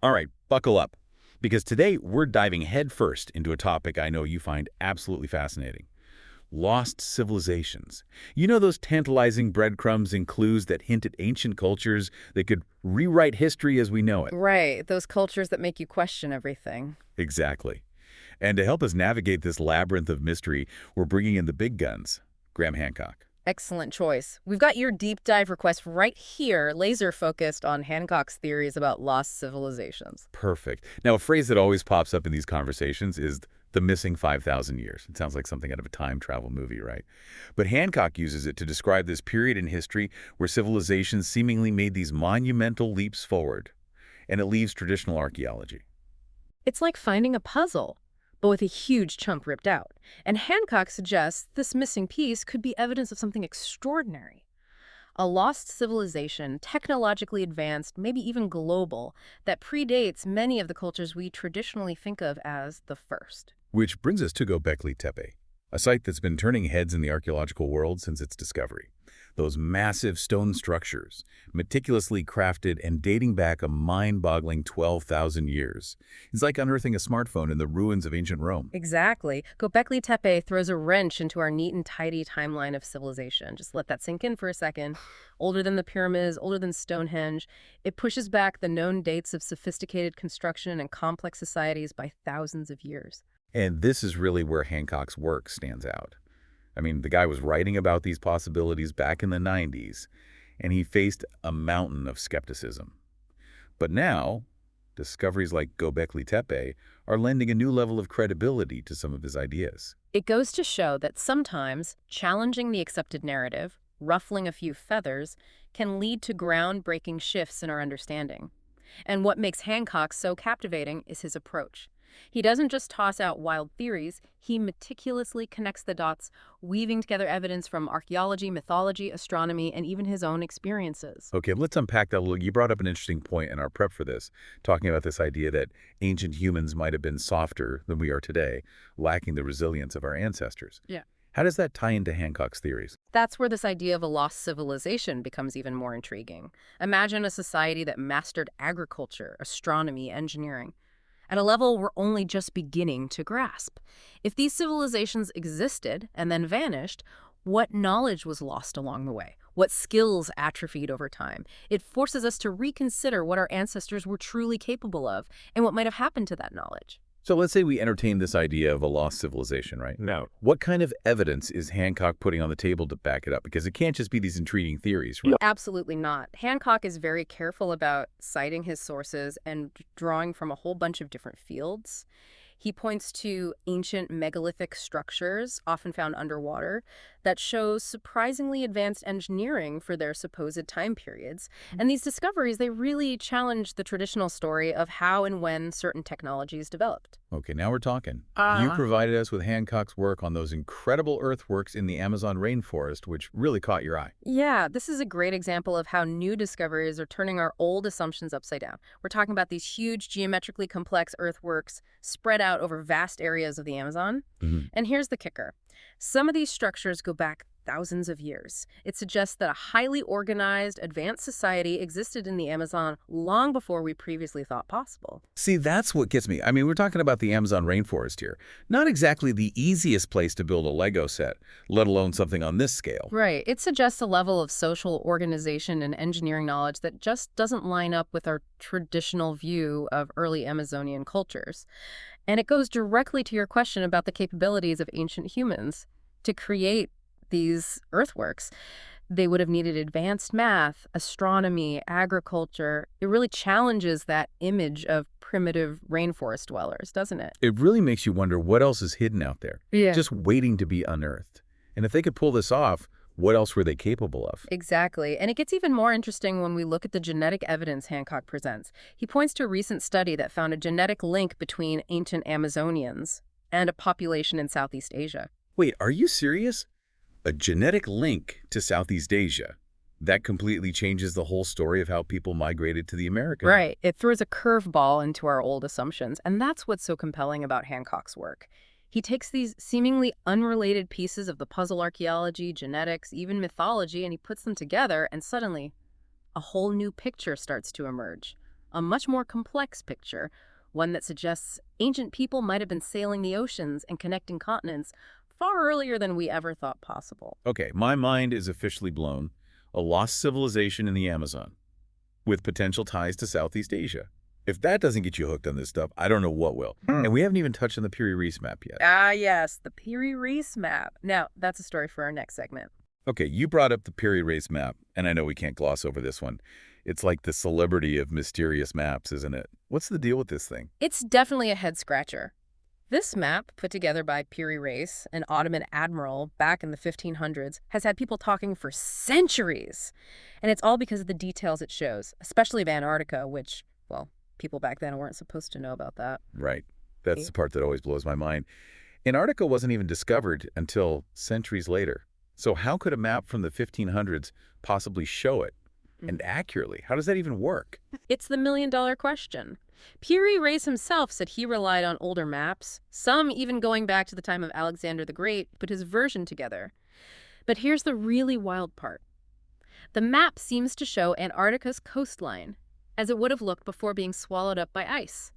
All right, buckle up, because today we're diving headfirst into a topic I know you find absolutely fascinating. Lost civilizations. You know those tantalizing breadcrumbs and clues that hint at ancient cultures that could rewrite history as we know it? Right, those cultures that make you question everything. Exactly. And to help us navigate this labyrinth of mystery, we're bringing in the big guns, Graham Hancock. Excellent choice. We've got your deep dive request right here, laser focused on Hancock's theories about lost civilizations. Perfect. Now, a phrase that always pops up in these conversations is the missing 5,000 years. It sounds like something out of a time travel movie, right? But Hancock uses it to describe this period in history where civilizations seemingly made these monumental leaps forward, and it leaves traditional archaeology. It's like finding a puzzle, but with a huge chunk ripped out. And Hancock suggests this missing piece could be evidence of something extraordinary. A lost civilization, technologically advanced, maybe even global, that predates many of the cultures we traditionally think of as the first. Which brings us to Göbekli Tepe, a site that's been turning heads in the archaeological world since its discovery. Those massive stone structures, meticulously crafted and dating back a mind-boggling 12,000 years. It's like unearthing a smartphone in the ruins of ancient Rome. Exactly. Göbekli Tepe throws a wrench into our neat and tidy timeline of civilization. Just let that sink in for a second. Older than the pyramids, older than Stonehenge. It pushes back the known dates of sophisticated construction and complex societies by thousands of years. And this is really where Hancock's work stands out. I mean, the guy was writing about these possibilities back in the 90s, and he faced a mountain of skepticism. But now, discoveries like Göbekli Tepe are lending a new level of credibility to some of his ideas. It goes to show that sometimes challenging the accepted narrative, ruffling a few feathers, can lead to groundbreaking shifts in our understanding. And what makes Hancock so captivating is his approach. He doesn't just toss out wild theories, he meticulously connects the dots, weaving together evidence from archaeology, mythology, astronomy, and even his own experiences. Okay, let's unpack that a little. You brought up an interesting point in our prep for this, talking about this idea that ancient humans might have been softer than we are today, lacking the resilience of our ancestors. Yeah. How does that tie into Hancock's theories? That's where this idea of a lost civilization becomes even more intriguing. Imagine a society that mastered agriculture, astronomy, engineering, at a level we're only just beginning to grasp. If these civilizations existed and then vanished, what knowledge was lost along the way? What skills atrophied over time? It forces us to reconsider what our ancestors were truly capable of and what might have happened to that knowledge. So let's say we entertain this idea of a lost civilization, right? No. What kind of evidence is Hancock putting on the table to back it up? Because it can't just be these intriguing theories, right? Absolutely not. Hancock is very careful about citing his sources and drawing from a whole bunch of different fields. He points to ancient megalithic structures, often found underwater, that show surprisingly advanced engineering for their supposed time periods. And these discoveries, they really challenge the traditional story of how and when certain technologies developed. Okay, now we're talking. Uh, You provided us with Hancock's work on those incredible earthworks in the Amazon rainforest, which really caught your eye. Yeah, this is a great example of how new discoveries are turning our old assumptions upside down. We're talking about these huge geometrically complex earthworks spread out over vast areas of the Amazon. Mhm. And here's the kicker. Some of these structures go back thousands of years. It suggests that a highly organized, advanced society existed in the Amazon long before we previously thought possible. See, that's what gets me. I mean, we're talking about the Amazon rainforest here. Not exactly the easiest place to build a Lego set, let alone something on this scale. Right. It suggests a level of social organization and engineering knowledge that just doesn't line up with our traditional view of early Amazonian cultures. And it goes directly to your question about the capabilities of ancient humans to create these earthworks. They would have needed advanced math, astronomy, agriculture. It really challenges that image of primitive rainforest dwellers, doesn't it? It really makes you wonder what else is hidden out there, Yeah. just waiting to be unearthed. And if they could pull this off, what else were they capable of? Exactly. And it gets even more interesting when we look at the genetic evidence Hancock presents. He points to a recent study that found a genetic link between ancient Amazonians and a population in Southeast Asia. Wait, are you serious? A genetic link to Southeast Asia. That completely changes the whole story of how people migrated to the Americas. Right. It throws a curveball into our old assumptions, and that's what's so compelling about Hancock's work. He takes these seemingly unrelated pieces of the puzzle archaeology, genetics, even mythology, and he puts them together, and suddenly a whole new picture starts to emerge. a much more complex picture, one that suggests ancient people might have been sailing the oceans and connecting continents far earlier than we ever thought possible. Okay, my mind is officially blown. A lost civilization in the Amazon, with potential ties to Southeast Asia. If that doesn't get you hooked on this stuff, I don't know what will. And we haven't even touched on the Piri-Reis map yet. Ah, yes, the Piri-Reis map. Now, that's a story for our next segment. Okay, you brought up the Piri-Reis map, and I know we can't gloss over this one. It's like the celebrity of mysterious maps, isn't it? What's the deal with this thing? It's definitely a head-scratcher. This map, put together by Piri-Reis, an Ottoman admiral back in the 1500s, has had people talking for centuries. And it's all because of the details it shows, especially of Antarctica, which, well, people back then weren't supposed to know about that. Right. That's Yeah. the part that always blows my mind. Antarctica wasn't even discovered until centuries later. So how could a map from the 1500s possibly show it? And accurately? How does that even work? It's the million-dollar question. Piri-Reis himself said he relied on older maps, some even going back to the time of Alexander the Great, put his version together. But here's the really wild part. The map seems to show Antarctica's coastline, as it would have looked before being swallowed up by ice,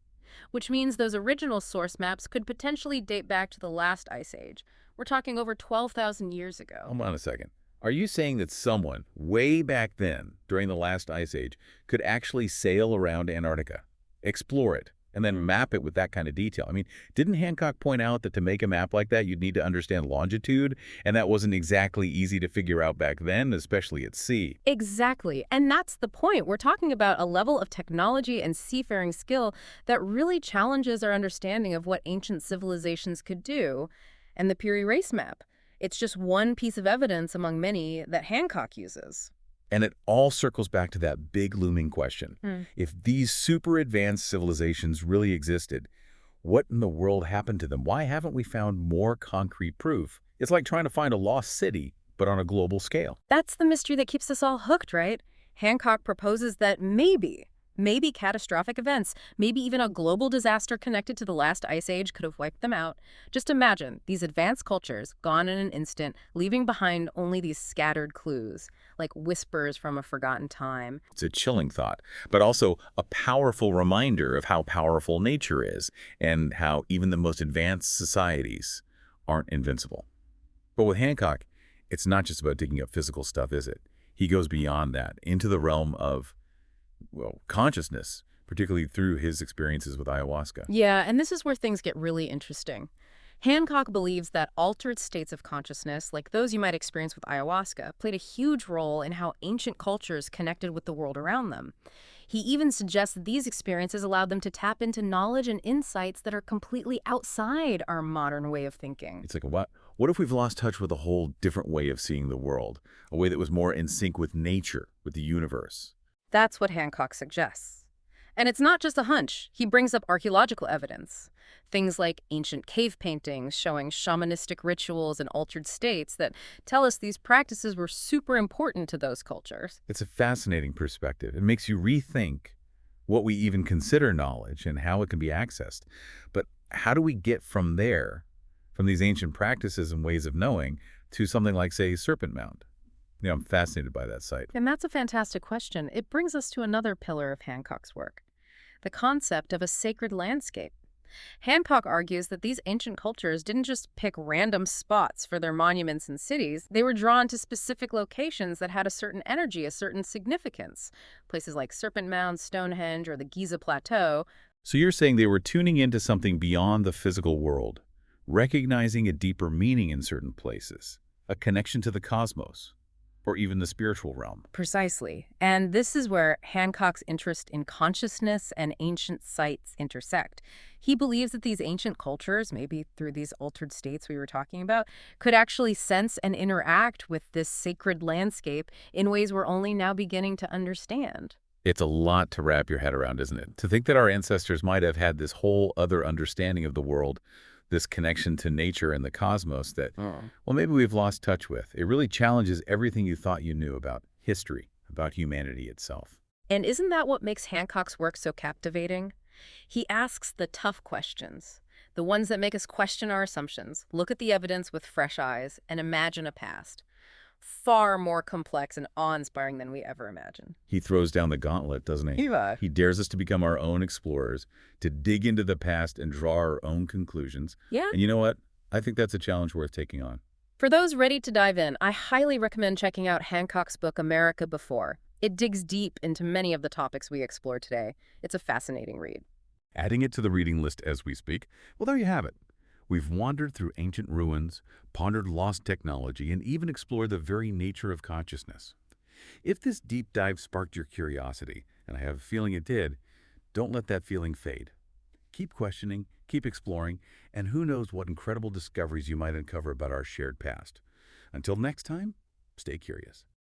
which means those original source maps could potentially date back to the last ice age. We're talking over 12,000 years ago. Hold on a second. Are you saying that someone way back then, during the last ice age, could actually sail around Antarctica, explore it, and then map it with that kind of detail? I mean, didn't Hancock point out that to make a map like that, you'd need to understand longitude, and that wasn't exactly easy to figure out back then, especially at sea? Exactly. And that's the point. We're talking about a level of technology and seafaring skill that really challenges our understanding of what ancient civilizations could do. And the Piri-Reis map, it's just one piece of evidence among many that Hancock uses. And it all circles back to that big looming question. If these super advanced civilizations really existed, what in the world happened to them? Why haven't we found more concrete proof? It's like trying to find a lost city, but on a global scale. That's the mystery that keeps us all hooked, right? Hancock proposes that maybe catastrophic events, maybe even a global disaster connected to the last ice age could have wiped them out. Just imagine these advanced cultures gone in an instant, leaving behind only these scattered clues, like whispers from a forgotten time. It's a chilling thought, but also a powerful reminder of how powerful nature is and how even the most advanced societies aren't invincible. But with Hancock, it's not just about digging up physical stuff, is it? He goes beyond that, into the realm of, well, consciousness, particularly through his experiences with ayahuasca. Yeah, and this is where things get really interesting. Hancock believes that altered states of consciousness, like those you might experience with ayahuasca, played a huge role in how ancient cultures connected with the world around them. He even suggests that these experiences allowed them to tap into knowledge and insights that are completely outside our modern way of thinking. It's like, what if we've lost touch with a whole different way of seeing the world, a way that was more in sync with nature, with the universe? That's what Hancock suggests. And it's not just a hunch. He brings up archaeological evidence. Things like ancient cave paintings showing shamanistic rituals and altered states that tell us these practices were super important to those cultures. It's a fascinating perspective. It makes you rethink what we even consider knowledge and how it can be accessed. But how do we get from there, from these ancient practices and ways of knowing, to something like, say, Serpent Mound? You know, I'm fascinated by that site. And that's a fantastic question. It brings us to another pillar of Hancock's work, the concept of a sacred landscape. Hancock argues that these ancient cultures didn't just pick random spots for their monuments and cities. They were drawn to specific locations that had a certain energy, a certain significance. Places like Serpent Mound, Stonehenge, or the Giza Plateau. So you're saying they were tuning into something beyond the physical world, recognizing a deeper meaning in certain places, a connection to the cosmos, or even the spiritual realm. Precisely. And this is where Hancock's interest in consciousness and ancient sites intersect. He believes that these ancient cultures, maybe through these altered states we were talking about, could actually sense and interact with this sacred landscape in ways we're only now beginning to understand. It's a lot to wrap your head around, isn't it? To think that our ancestors might have had this whole other understanding of the world, this connection to nature and the cosmos that, well, maybe we've lost touch with. It really challenges everything you thought you knew about history, about humanity itself. And isn't that what makes Hancock's work so captivating? He asks the tough questions, the ones that make us question our assumptions, look at the evidence with fresh eyes, and imagine a past. far more complex and awe-inspiring than we ever imagined. He throws down the gauntlet, doesn't he? Eva. He dares us to become our own explorers, to dig into the past and draw our own conclusions. Yeah? And you know what? I think that's a challenge worth taking on. For those ready to dive in, I highly recommend checking out Hancock's book, America Before. It digs deep into many of the topics we explored today. It's a fascinating read. Adding it to the reading list as we speak, well, there you have it. We've wandered through ancient ruins, pondered lost technology, and even explored the very nature of consciousness. If this deep dive sparked your curiosity, and I have a feeling it did, don't let that feeling fade. Keep questioning, keep exploring, and who knows what incredible discoveries you might uncover about our shared past. Until next time, stay curious.